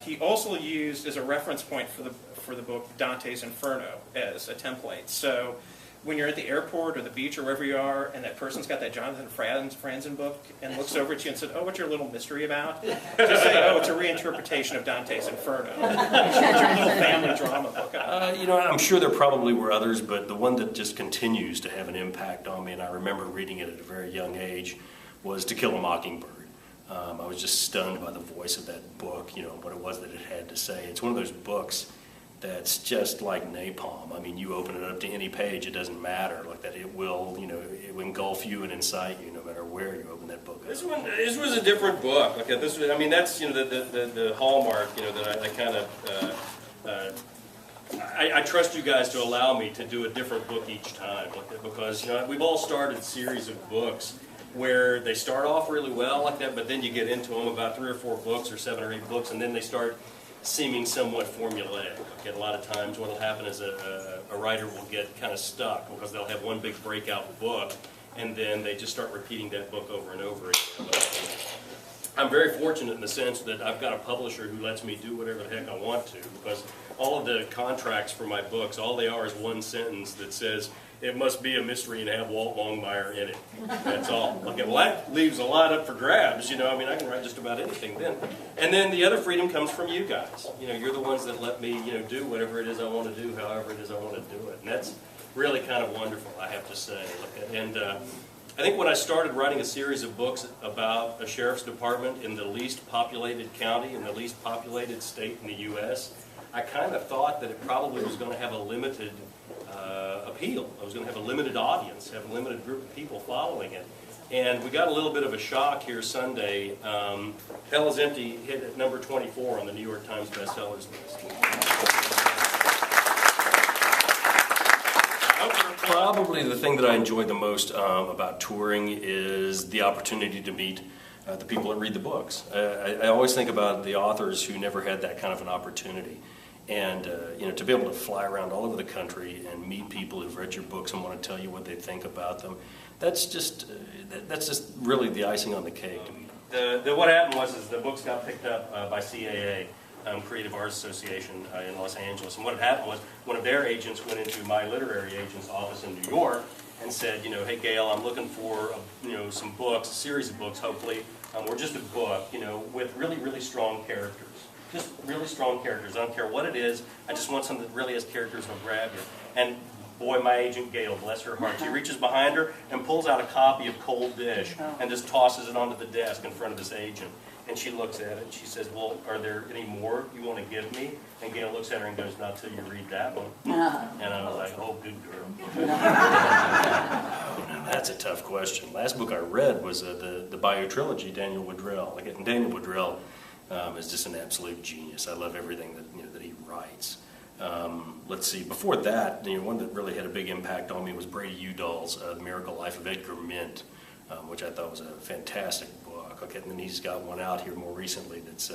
He also used as a reference point for the book Dante's Inferno as a template. So when you're at the airport or the beach or wherever you are, and that person's got that Jonathan Franzen book and looks over at you and says, "Oh, what's your little mystery about?" Just say, "Oh, it's a reinterpretation of Dante's Inferno." It's your little family drama book. I'm sure there probably were others, but the one that just continues to have an impact on me, and I remember reading it at a very young age, was To Kill a Mockingbird. I was just stunned by the voice of that book, what it was that it had to say. It's one of those books that's just like napalm. I mean, you open it up to any page, it doesn't matter. Like that, it will engulf you and incite you no matter where you open that book up. This was a different book. Like this, I mean, that's the hallmark. That I kind of. I trust you guys to allow me to do a different book each time, because we've all started series of books where they start off really well like that, but then you get into them about 3 or 4 books or 7 or 8 books, and then they start seeming somewhat formulaic. Okay, a lot of times what will happen is a writer will get kind of stuck because they'll have one big breakout book, and then they just start repeating that book over and over again. I'm very fortunate in the sense that I've got a publisher who lets me do whatever the heck I want to, because all of the contracts for my books, all they are is one sentence that says, "It must be a mystery and have Walt Longmire in it." That's all. Okay, well, that leaves a lot up for grabs. I mean, I can write just about anything then. And then the other freedom comes from you guys. You're the ones that let me, do whatever it is I want to do, however it is I want to do it. And that's really kind of wonderful, I have to say. And I think when I started writing a series of books about a sheriff's department in the least populated county, in the least populated state in the U.S., I kind of thought that it probably was going to have a limited appeal. I was going to have a limited audience, have a limited group of people following it. And we got a little bit of a shock here Sunday. Hell is Empty hit at number 24 on the New York Times bestsellers list. Probably the thing that I enjoy the most about touring is the opportunity to meet the people that read the books. I always think about the authors who never had that kind of an opportunity. And to be able to fly around all over the country and meet people who've read your books and want to tell you what they think about them, that's just really the icing on the cake. What happened was the books got picked up by CAA, Creative Arts Association in Los Angeles. And what had happened was one of their agents went into my literary agent's office in New York and said, "Hey Gail, I'm looking for some books, a series of books, hopefully, or just a book, with really, really strong characters." Just really strong characters. I don't care what it is. I just want something that really has characters that'll grab you. And boy, my agent Gail, bless her heart, she reaches behind her and pulls out a copy of Cold Dish and just tosses it onto the desk in front of this agent. And she looks at it and she says, "Well, are there any more you want to give me?" And Gail looks at her and goes, "Not till you read that one." And I was like, "Oh, good girl." Oh, now that's a tough question. Last book I read was the Bayou Trilogy, Daniel Woodrell. And Daniel Woodrell is just an absolute genius. I love everything that he writes. Let's see. Before that, one that really had a big impact on me was Brady Udall's The Miracle Life of Edgar Mint, which I thought was a fantastic book. Okay, and then he's got one out here more recently that's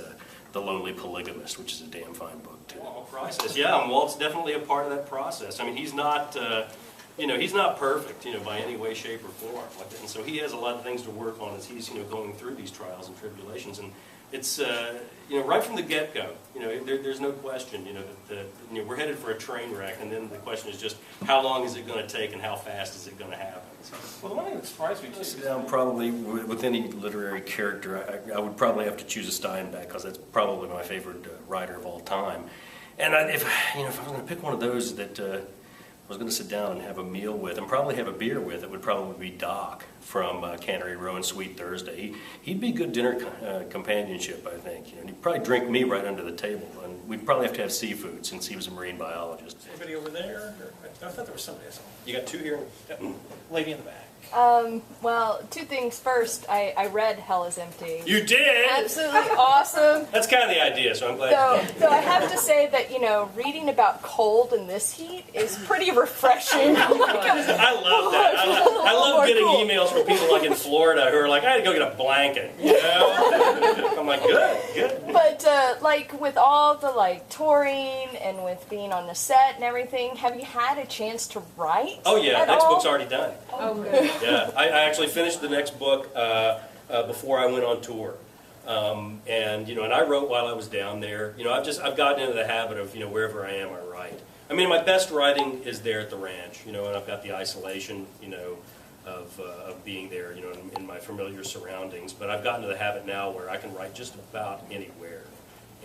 The Lonely Polygamist, which is a damn fine book too. Process, yeah, and Walt's definitely a part of that process. I mean, he's not. He's not perfect, by any way, shape, or form. And so he has a lot of things to work on as he's, going through these trials and tribulations. And it's, right from the get-go, there's no question, that we're headed for a train wreck, and then the question is just how long is it going to take and how fast is it going to happen? Well, the one thing that surprised me too. Probably with any literary character, I would probably have to choose a Steinbeck because that's probably my favorite writer of all time. And if I was going to pick one of those that I was going to sit down and have a meal with and probably have a beer with, it would probably be Doc from Cannery Row and Sweet Thursday. He'd be good dinner companionship, I think. He'd probably drink me right under the table, and we'd probably have to have seafood since he was a marine biologist. Anybody over there? I thought there was somebody else. You got 2 here? Lady in the back. Well, 2 things. First, I read Hell is Empty. You did? Absolutely awesome. That's kind of the idea, so I'm glad. So I have to say that, reading about cold in this heat is pretty refreshing. I love that. I love getting emails from people like in Florida who are like, "I had to go get a blanket." I'm like, good. But with all the touring and with being on the set and everything, have you had a chance to write? Oh yeah, next book's already done. Oh good. Yeah, I actually finished the next book before I went on tour. And I wrote while I was down there. I've gotten into the habit of wherever I am, I write. I mean, my best writing is there at the ranch, and I've got the isolation, of being there, in my familiar surroundings. But I've gotten to the habit now where I can write just about anywhere,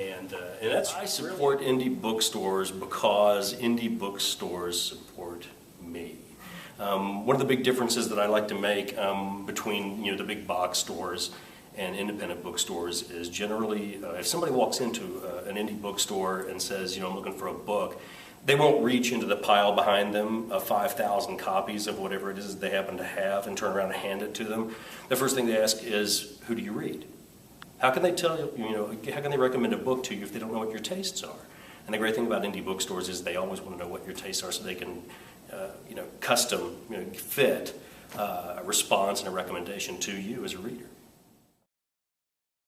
and that's. I support indie bookstores because indie bookstores support me. One of the big differences that I like to make between the big box stores and independent bookstores is generally if somebody walks into an indie bookstore and says, I'm looking for a book, they won't reach into the pile behind them of 5,000 copies of whatever it is that they happen to have and turn around and hand it to them. The first thing they ask is, who do you read? How can they tell you, how can they recommend a book to you if they don't know what your tastes are? And the great thing about indie bookstores is they always want to know what your tastes are so they can, custom, fit a response and a recommendation to you as a reader.